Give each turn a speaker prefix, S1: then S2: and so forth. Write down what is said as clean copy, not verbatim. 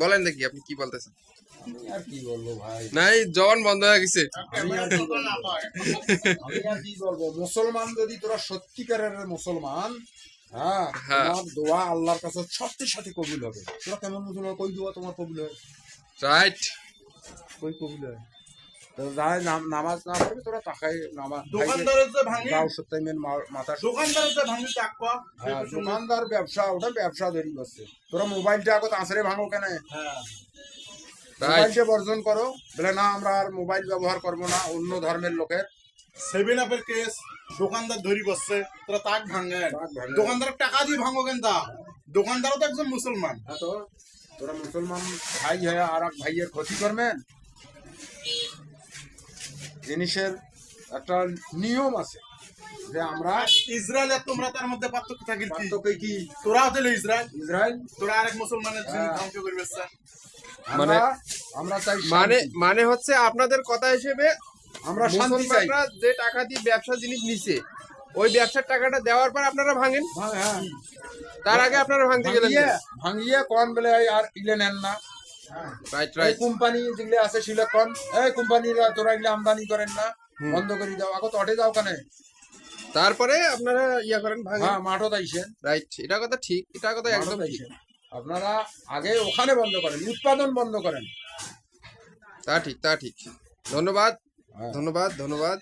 S1: বলেন দেখি আপনি কি বলতেছেন।
S2: আর কি বলবো ভাই,
S1: নাই জবান বন্ধ হয়ে গেছে।
S2: আমি আর কি বলবো, মুসলমান যদি তোরা সত্যিকারের মুসলমান, হ্যাঁ,
S1: হ্যাঁ
S2: তোমার দোয়া আল্লাহর কাছে সাথে সাথে কবুল হবে। তোরা কেমন মুসলমান, কই দোয়া তোমার কবুল হয়?
S1: রাইট।
S2: কই কবুল হয়? তো যাই নামাজ না পড়বে তোরা তাকাই নামাজ
S3: দোকানদারের যে ভাঙি,
S2: গাও সত্যাইমের মাথা
S3: দোকানদারের যে ভাঙি টাকা,
S2: হ্যাঁ, দোকানদার ব্যবসা, ওটা ব্যবসা ধরি বসছে। তোরা মোবাইলটা আগত আসরে ভাঙো কেন?
S3: হ্যাঁ
S2: মোবাইলটা বর্জন করো, বলে না আমরা আর মোবাইল ব্যবহার করবো না অন্য ধর্মের লোকের।
S3: 7 আপের কেস দোকানদার ধরি বসছে, তোরা তাক ভাঙে।
S2: তাক ভাঙে।
S3: দোকানদারের টাকা দিয়ে ভাঙো কেন তা? দোকানদারও তো একজন মুসলমান।
S2: হ্যাঁ, তো তোরা মুসলমান ভাই হয়ে আর এক ভাইয়ের ক্ষতি করবেন? জিনিসের একটা নিয়ম আছে যে আমরা
S3: ইসরায়েল আর তোমরা তার মধ্যে পার্থক্য থাকি কি?
S2: পার্থক্য কি?
S3: তোরা হতে ইসরায়েল,
S2: ইসরায়েল
S3: তোরা আরেক মুসলমানের জিনিস
S2: হ্যাঁ।
S3: ধ্বংস করবে।
S2: আমরা আমরা চাই
S1: মানে
S2: শান্তি।
S1: মানে হচ্ছে আপনাদের কথা হিসেবে
S2: আমরা শান্তি চাই।
S1: মুসলমানরা যে টাকা দিয়ে ব্যবসা জিনিস নিছে, ওই ব্যবসার টাকাটা দেওয়ার পর আপনারা ভাঙেন,
S2: হ্যাঁ,
S1: তার আগে আপনারা ভাঙতে গেলেন।
S2: ভাঙিয়ে কোন বলে আর ইলে নেন না।
S1: রাইট
S2: এই
S1: রাইট।
S2: কোম্পানি যেগুলো আছে সিলেকন, এই কোম্পানিরা তোরা এগুলো আমদানি করেন না, বন্ধ করে দাও, আগত অটে যাও কেন?
S1: তারপরে আপনারা ইয়া করেন, ভাঙেন।
S2: হ্যাঁ, মাঠও তাইছেন,
S1: রাইট, এটা কথা ঠিক, এটা কথা একদম ঠিক।
S2: আপনারা আগে ওখানে বন্ধ করেন, উৎপাদন বন্ধ করেন।
S1: তা ঠিক, তা ঠিক। ধন্যবাদ,
S2: হ্যাঁ।
S1: ধন্যবাদ, ধন্যবাদ।